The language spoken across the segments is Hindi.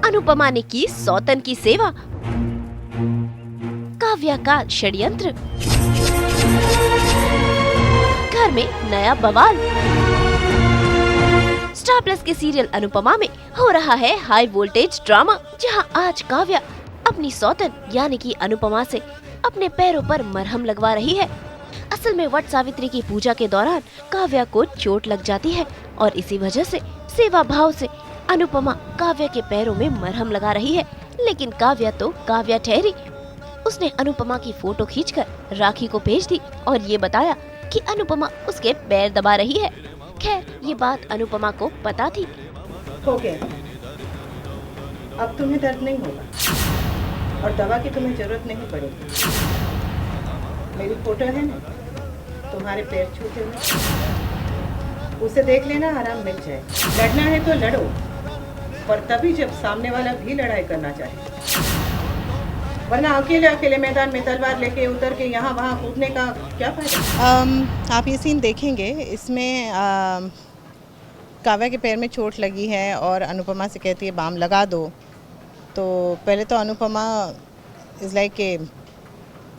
अनुपमा ने की सौतन की सेवा, काव्या का षड्यंत्र, घर में नया बवाल। स्टार प्लस के सीरियल अनुपमा में हो रहा है हाई वोल्टेज ड्रामा, जहां आज काव्या अपनी सौतन यानी कि अनुपमा से अपने पैरों पर मरहम लगवा रही है। असल में वट सावित्री की पूजा के दौरान काव्या को चोट लग जाती है और इसी वजह से सेवा भाव से अनुपमा काव्या के पैरों में मरहम लगा रही है। लेकिन काव्या तो काव्या ठहरी। उसने अनुपमा की फोटो खींचकर राखी को भेज दी और ये बताया कि अनुपमा उसके पैर दबा रही है। खैर, ये बात अनुपमा को पता थी। हो गया, अब तुम्हें दर्द नहीं होगा और दवा की तुम्हें जरूरत नहीं पड़ेगी। मेरी फोटो है ना, तुम्हारे पैर छूते हुए, उसे देख लेना, आराम मिल जाए। लड़ना है तो लड़ो, पर तभी जब सामने वाला भी लड़ाई करना चाहे, वरना अकेले अकेले मैदान में तलवार लेके उतर के यहाँ वहाँ कूदने का क्या फायदा। आप ये सीन देखेंगे, इसमें काव्या के पैर में चोट लगी है और अनुपमा से कहती है बाम लगा दो। तो पहले तो अनुपमा इज़ लाइक के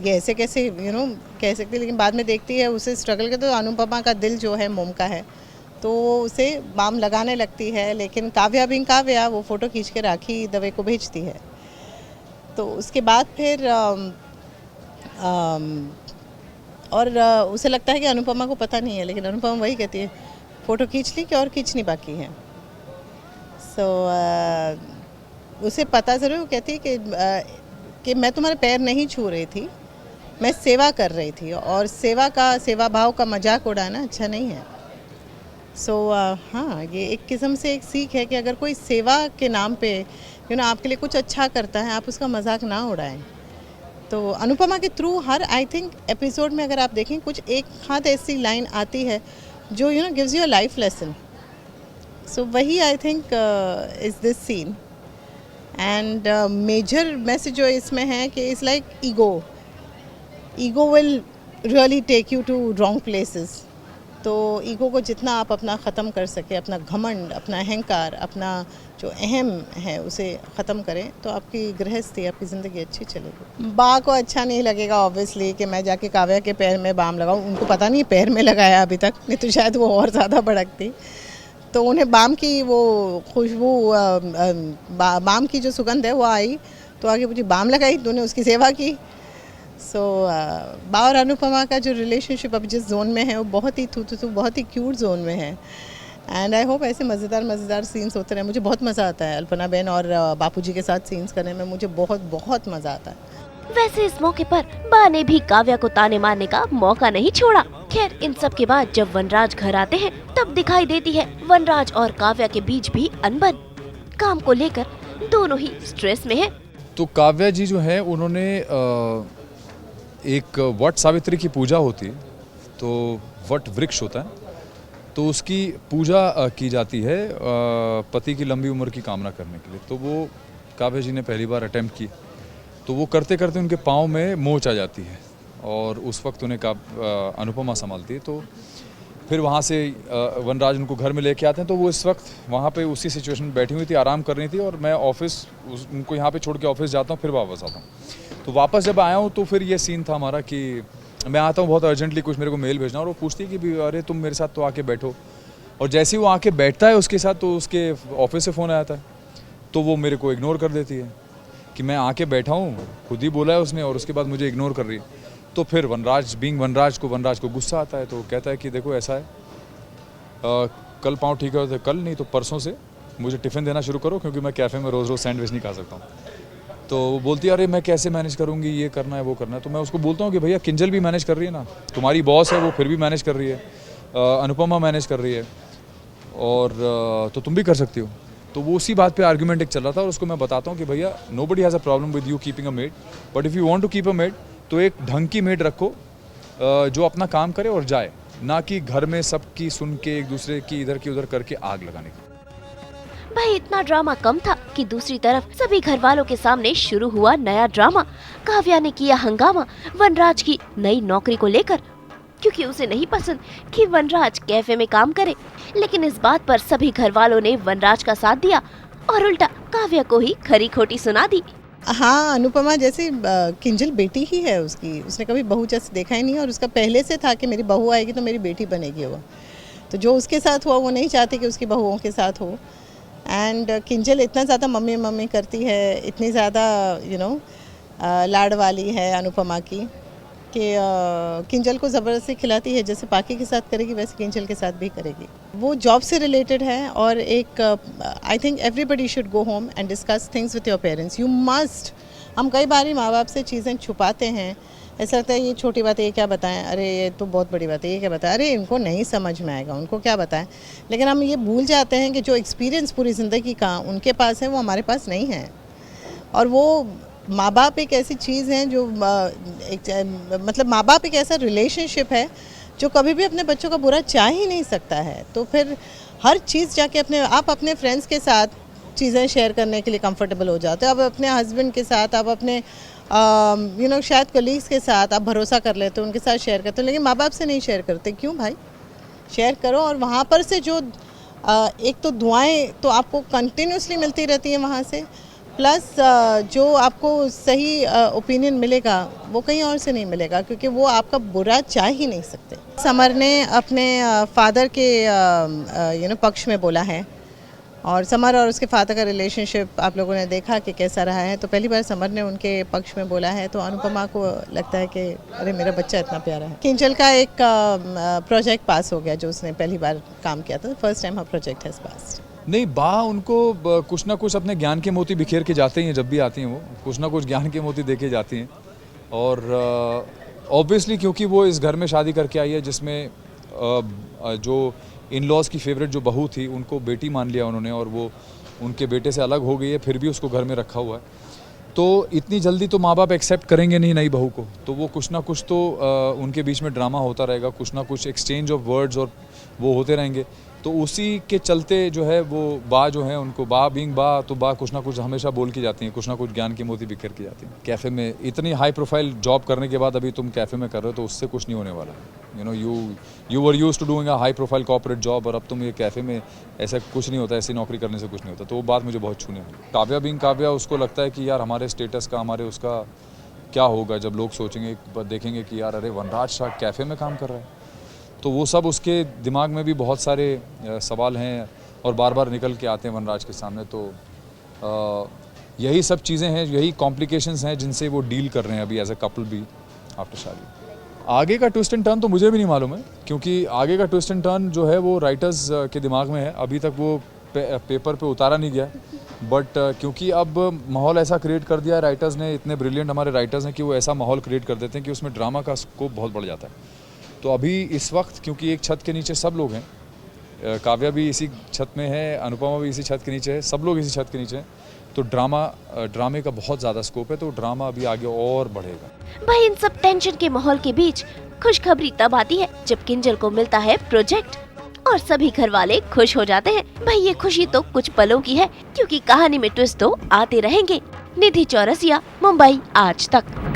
ये ऐसे कैसे कह सकती है, लेकिन बाद में देखती है उसे स्ट्रगल के, तो अनुपमा का दिल जो है मोम का है, तो उसे बाम लगाने लगती है। लेकिन काव्या भी काव्या वो फ़ोटो खींच के राखी दवे को भेजती है। तो उसके बाद फिर उसे लगता है कि अनुपमा को पता नहीं है, लेकिन अनुपमा वही कहती है फ़ोटो खींच ली कि और खींचनी बाकी है। उसे पता ज़रूर, कहती है कि मैं तुम्हारे पैर नहीं छू रही थी, मैं सेवा कर रही थी, और सेवा भाव का मजाक उड़ाना अच्छा नहीं है। हाँ, ये एक किस्म से एक सीख है कि अगर कोई सेवा के नाम पे आपके लिए कुछ अच्छा करता है, आप उसका मजाक ना उड़ाएं। तो अनुपमा के through her I think episode में अगर आप देखें, कुछ एक हाथ ऐसी लाइन आती है जो gives you a life lesson. So वही I think is this scene. And major message जो इसमें है कि it's like ego will really take you to wrong places. तो ईगो को जितना आप अपना ख़त्म कर सके, अपना घमंड, अपना अहंकार, अपना जो अहम है उसे ख़त्म करें, तो आपकी गृहस्थी, आपकी ज़िंदगी अच्छी चलेगी। बा को अच्छा नहीं लगेगा ऑब्वियसली कि मैं जाके काव्या के पैर में बाम लगाऊं। उनको पता नहीं पैर में लगाया अभी तक, नहीं तो शायद वो और ज़्यादा भड़कती। तो उन्हें बाम की वो खुशबू, बाम की जो सुगंध है वो आई, तो आगे मुझे बाम लगाई, तूने उसकी सेवा की। बा और अनुपमा का जो रिलेशनशिप अब जिस जोन में है वो बहुत ही बहुत ही क्यूट जोन में है। एंड आई होप ऐसे मज़ेदार सीन्स होते रहे। मुझे बहुत मज़ा आता है अल्पना बहन और बापूजी के साथ सीन्स करने में, मुझे बहुत मज़ा आता है। वैसे इस मौके पर बा ने भी काव्या को ताने मारने का मौका नहीं छोड़ा। खैर, इन सब के बाद जब वनराज घर आते हैं, तब दिखाई देती है वनराज और काव्या के बीच भी अनबन। काम को लेकर दोनों ही स्ट्रेस में है। तो काव्या जी जो है, उन्होंने एक वट सावित्री की पूजा होती है, तो वट वृक्ष होता है, तो उसकी पूजा की जाती है पति की लंबी उम्र की कामना करने के लिए। तो वो काव्या जी ने पहली बार अटेम्प्ट की, तो वो करते करते उनके पाँव में मोच आ जाती है और उस वक्त उन्हें अनुपमा संभालती है। तो फिर वहाँ से वनराज उनको घर में लेके आते हैं। तो वो इस वक्त वहाँ पे उसी सिचुएशन में बैठी हुई थी, आराम कर रही थी, और मैं ऑफिस उनको यहाँ पे छोड़ के ऑफिस जाता हूँ, फिर वापस आता हूँ। तो वापस जब आया हूँ तो फिर ये सीन था हमारा कि मैं आता हूँ बहुत अर्जेंटली, कुछ मेरे को मेल भेजना, और वो पूछती है कि अरे तुम मेरे साथ तो आके बैठो। और जैसे ही वो आके बैठता है उसके साथ, तो उसके ऑफिस से फ़ोन आया था, तो वो मेरे को इग्नोर कर देती है कि मैं आके बैठा हूँ, खुद ही बोला है उसने, और उसके बाद मुझे इग्नोर कर रही है। तो फिर वनराज को गुस्सा आता है, तो कहता है कि देखो ऐसा है, कल पाँव ठीक है तो कल, नहीं तो परसों से मुझे टिफ़िन देना शुरू करो, क्योंकि मैं कैफ़े में रोज़ सैंडविच नहीं खा सकता हूँ। तो वो बोलती है अरे मैं कैसे मैनेज करूँगी, ये करना है वो करना है। तो मैं उसको बोलता हूँ कि भैया किंजल भी मैनेज कर रही है ना, तुम्हारी बॉस है वो फिर भी मैनेज कर रही है, अनुपमा मैनेज कर रही है, और तो तुम भी कर सकती हो। तो वो उसी बात पे आर्गुमेंट एक चल रहा था, और उसको मैं बताता हूँ कि भैया nobody has a problem with you keeping a maid, but if you want to keep a maid, तो एक ढंग की मेड रखो जो अपना काम करे और जाए, ना कि घर में सबकी सुन के एक दूसरे की इधर की उधर करके आग लगाने की। भाई इतना ड्रामा कम था कि दूसरी तरफ सभी घर वालों के सामने शुरू हुआ नया ड्रामा। काव्या ने किया हंगामा वनराज की नई नौकरी को लेकर, क्योंकि उसे नहीं पसंद कि वनराज कैफे में काम करे। लेकिन इस बात पर सभी घर वालों ने वनराज का साथ दिया और उल्टा काव्या को ही खरी खोटी सुना दी। हाँ, अनुपमा जैसे किंजल बेटी ही है उसकी, उसने कभी बहू जैसे देखा ही नहीं, और उसका पहले से था कि मेरी बहू आएगी तो मेरी बेटी बनेगी वो। तो जो उसके साथ हुआ वो नहीं चाहती कि उसकी बहुओं के साथ हो। एंड किंजल इतना ज़्यादा मम्मी मम्मी करती है, इतनी ज़्यादा लाड वाली है अनुपमा की, कि किंजल को ज़बरदस्ती खिलाती है, जैसे पाकी के साथ करेगी वैसे किंजल के साथ भी करेगी। वो जॉब से रिलेटेड है, और एक I think everybody should go home and discuss things with your parents. You must. हम कई बार माँ बाप से चीज़ें छुपाते हैं, ऐसा लगता है ये छोटी बात है, ये क्या बताएं, अरे ये तो बहुत बड़ी बात है, ये क्या बताएं, अरे इनको नहीं समझ में आएगा, उनको क्या बताएं। लेकिन हम ये भूल जाते हैं कि जो एक्सपीरियंस पूरी ज़िंदगी का उनके पास है वो हमारे पास नहीं है। और वो माँ बाप एक ऐसी चीज़ है जो मतलब माँ बाप एक ऐसा रिलेशनशिप है जो कभी भी अपने बच्चों का बुरा चाह ही नहीं सकता है। तो फिर हर चीज़ जाके आप अपने फ्रेंड्स के साथ चीज़ें शेयर करने के लिए कंफर्टेबल हो जाते हो, अब अपने हस्बैंड के साथ, आप अपने शायद कलीग्स के साथ आप भरोसा कर लेते हो, उनके साथ शेयर करते हो, लेकिन माँ बाप से नहीं शेयर करते। क्यों भाई? शेयर करो। और वहाँ पर से जो एक तो दुआएं तो आपको कंटिन्यूसली मिलती रहती हैं वहाँ से, प्लस जो आपको सही ओपिनियन मिलेगा वो कहीं और से नहीं मिलेगा, क्योंकि वो आपका बुरा चाह ही नहीं सकते। समर ने अपने फादर के पक्ष में बोला है, और समर और उसके फादर का रिलेशनशिप आप लोगों ने देखा कि कैसा रहा है। तो पहली बार समर ने उनके पक्ष में बोला है, तो अनुपमा को लगता है कि अरे मेरा बच्चा इतना प्यारा है। किंजल का एक प्रोजेक्ट पास हो गया जो उसने पहली बार काम किया था, first time her project has passed. नहीं, उनको कुछ ना कुछ अपने ज्ञान के मोती बिखेर के जाते हैं, जब भी आती हैं वो कुछ ना कुछ ज्ञान के मोती देके जाती हैं। और ऑब्वियसली क्योंकि वो इस घर में शादी करके आई है जिसमें जो इन लॉज की फेवरेट जो बहू थी उनको बेटी मान लिया उन्होंने, और वो उनके बेटे से अलग हो गई है, फिर भी उसको घर में रखा हुआ है। तो इतनी जल्दी तो माँ बाप एक्सेप्ट करेंगे नहीं नई बहू को, तो वो कुछ ना कुछ तो उनके बीच में ड्रामा होता रहेगा, कुछ ना कुछ एक्सचेंज ऑफ वर्ड्स और वो होते रहेंगे। तो उसी के चलते जो है वो जो है उनको बीइंग तो कुछ ना कुछ हमेशा बोल के जाती हैं, कुछ ना कुछ ज्ञान की मोती बिखेर के जाती हैं। कैफ़े में इतनी हाई प्रोफाइल जॉब करने के बाद अभी तुम कैफ़े में कर रहे हो, तो उससे कुछ नहीं होने वाला। You were used to doing a high profile corporate job, और अब तुम ये कैफ़े में ऐसा कुछ नहीं होता, ऐसी नौकरी करने से कुछ नहीं होता। तो वो बात मुझे बहुत छूने हुई। काव्या बीइंग काव्या, उसको लगता है कि यार हमारे स्टेटस का, हमारे उसका क्या होगा जब लोग सोचेंगे, देखेंगे कि यार अरे वनराज शाह कैफ़े में काम कर रहा है। तो वो सब उसके दिमाग में भी बहुत सारे सवाल हैं और बार बार निकल के आते हैं वनराज के सामने। तो यही सब चीज़ें हैं, यही कॉम्प्लिकेशंस हैं जिनसे वो डील कर रहे हैं अभी एज अ कपल भी आफ्टर शादी। आगे का ट्विस्ट एंड टर्न तो मुझे भी नहीं मालूम है, क्योंकि आगे का ट्विस्ट एंड टर्न जो है वो राइटर्स के दिमाग में है, अभी तक वो पेपर पे उतारा नहीं गया। बट क्योंकि अब माहौल ऐसा क्रिएट कर दिया है राइटर्स ने, इतने ब्रिलियंट हमारे राइटर्स हैं कि वो ऐसा माहौल क्रिएट कर देते हैं कि उसमें ड्रामा का स्कोप बहुत बढ़ जाता है। तो अभी इस वक्त क्योंकि एक छत के नीचे सब लोग हैं, काव्या भी इसी छत में है, अनुपमा भी इसी छत के नीचे है, सब लोग इसी छत के नीचे हैं, तो ड्रामे का बहुत ज़्यादा स्कोप है, तो ड्रामा अभी आगे और बढ़ेगा। भाई इन सब टेंशन के माहौल के बीच खुशखबरी तब आती है जब किंजल को मिलता है प्रोजेक्ट, और सभी घर वाले खुश हो जाते हैं। भाई ये खुशी तो कुछ पलों की है, क्योंकि कहानी में ट्विस्ट तो आते रहेंगे। निधि चौरसिया, मुंबई आज तक।